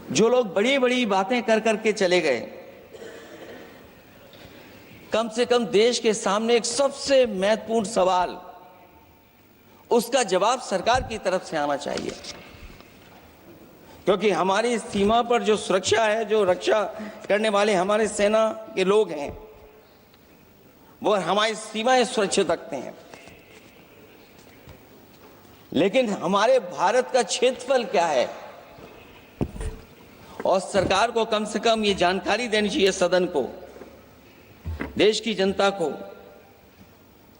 जो लोग बड़ी बड़ी बातें कर करके चले गए, कम से कम देश के सामने एक सबसे महत्वपूर्ण सवाल, उसका जवाब सरकार की तरफ से आना चाहिए। क्योंकि हमारी सीमा पर जो सुरक्षा है, जो रक्षा करने वाले हमारे सेना के लोग हैं, वो हमारी सीमाएं सुरक्षित रखते हैं। लेकिन हमारे भारत का क्षेत्रफल क्या है, और सरकार को कम से कम ये जानकारी देनी चाहिए सदन को, देश की जनता को,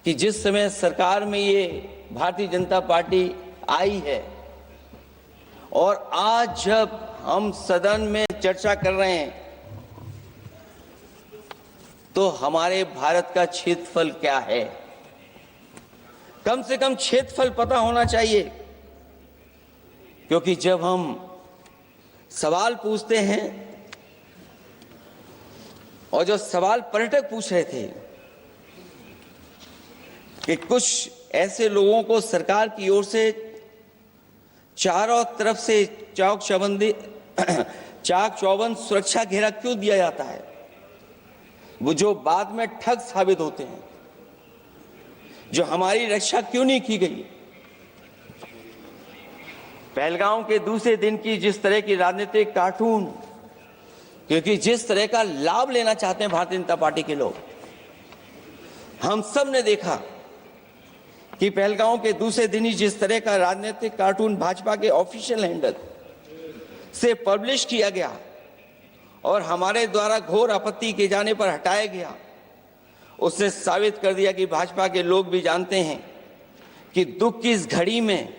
कि जिस समय सरकार में ये भारतीय जनता पार्टी आई है और आज जब हम सदन में चर्चा कर रहे हैं, तो हमारे भारत का क्षेत्रफल क्या है, कम से कम क्षेत्रफल पता होना चाहिए। क्योंकि जब हम सवाल पूछते हैं, और जो सवाल पर्यटक पूछ रहे थे कि कुछ ऐसे लोगों को सरकार की ओर से चारों तरफ से चाक चौबंद सुरक्षा घेरा क्यों दिया जाता है, वो जो बाद में ठग साबित होते हैं, जो हमारी रक्षा क्यों नहीं की गई। पहलगाम के दूसरे दिन की जिस तरह की राजनीतिक कार्टून, क्योंकि जिस तरह का लाभ लेना चाहते हैं भारतीय जनता पार्टी के लोग, हम सब ने देखा कि पहलगाम के दूसरे दिन ही जिस तरह का राजनीतिक कार्टून भाजपा के ऑफिशियल हैंडल से पब्लिश किया गया और हमारे द्वारा घोर आपत्ति किए जाने पर हटाया गया, उसने साबित कर दिया कि भाजपा के लोग भी जानते हैं कि दुख की इस घड़ी में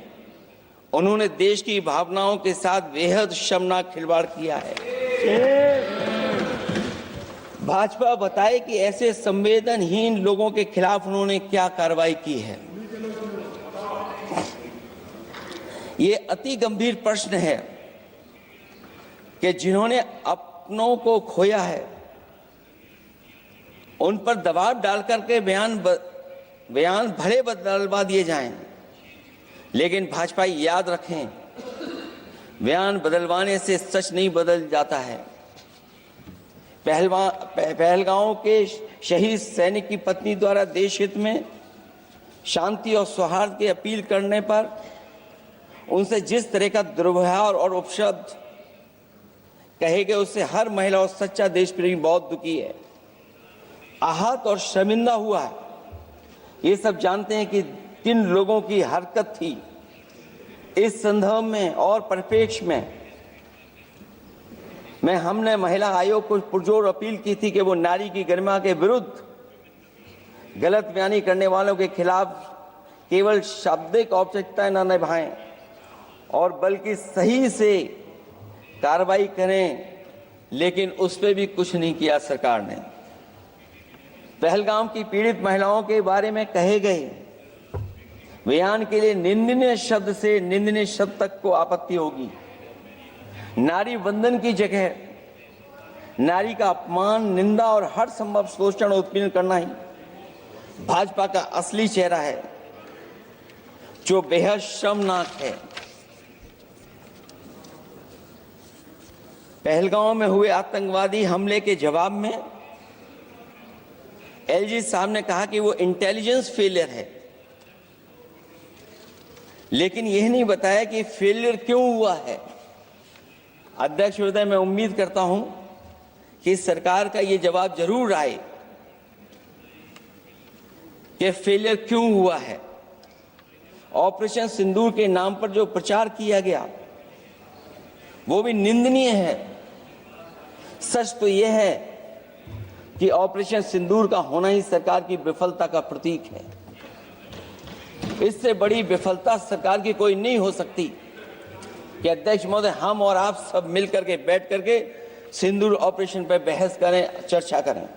उन्होंने देश की भावनाओं के साथ बेहद शर्मनाक खिलवाड़ किया है। भाजपा बताए कि ऐसे संवेदनहीन लोगों के खिलाफ उन्होंने क्या कार्रवाई की है। ये अति गंभीर प्रश्न है कि जिन्होंने अपनों को खोया है, उन पर दबाव डाल करके बयान भले बदलवा दिए जाएं, लेकिन भाजपा याद रखें, बयान बदलवाने से सच नहीं बदल जाता है। पहलगांव के शहीद सैनिक की पत्नी द्वारा देश हित में शांति और सौहार्द की अपील करने पर उनसे जिस तरह का दुर्व्यवहार और उपशब्द कहे गए, उससे हर महिला और सच्चा देश प्रेमी बहुत दुखी है, आहत और शर्मिंदा हुआ है। ये सब जानते हैं कि किन लोगों की हरकत थी। इस संदर्भ में और परिप्रेक्ष्य में हमने महिला आयोग को पुरजोर अपील की थी कि वो नारी की गरिमा के विरुद्ध गलत बयानी करने वालों के खिलाफ केवल शाब्दिक औपचारिकताएं न निभाएं और बल्कि सही से कार्रवाई करें, लेकिन उस पर भी कुछ नहीं किया सरकार ने। पहलगाम की पीड़ित महिलाओं के बारे में कहे गए बयान के लिए निंदनीय शब्द से निंदनीय शब्द तक को आपत्ति होगी। नारी वंदन की जगह नारी का अपमान, निंदा और हर संभव शोषण और उत्पीड़न करना ही भाजपा का असली चेहरा है, जो बेहद शर्मनाक है। पहलगाम में हुए आतंकवादी हमले के जवाब में एलजी साहब ने कहा कि वो इंटेलिजेंस फेलियर है, लेकिन यह नहीं बताया कि फेलियर क्यों हुआ है। अध्यक्ष महोदय, मैं उम्मीद करता हूं कि सरकार का यह जवाब जरूर आए कि फेलियर क्यों हुआ है। ऑपरेशन सिंदूर के नाम पर जो प्रचार किया गया वो भी निंदनीय है। सच तो यह है कि ऑपरेशन सिंदूर का होना ही सरकार की विफलता का प्रतीक है। इससे बड़ी विफलता सरकार की कोई नहीं हो सकती कि अध्यक्ष महोदय, हम और आप सब मिलकर के बैठ करके सिंदूर ऑपरेशन पर बहस करें, चर्चा करें।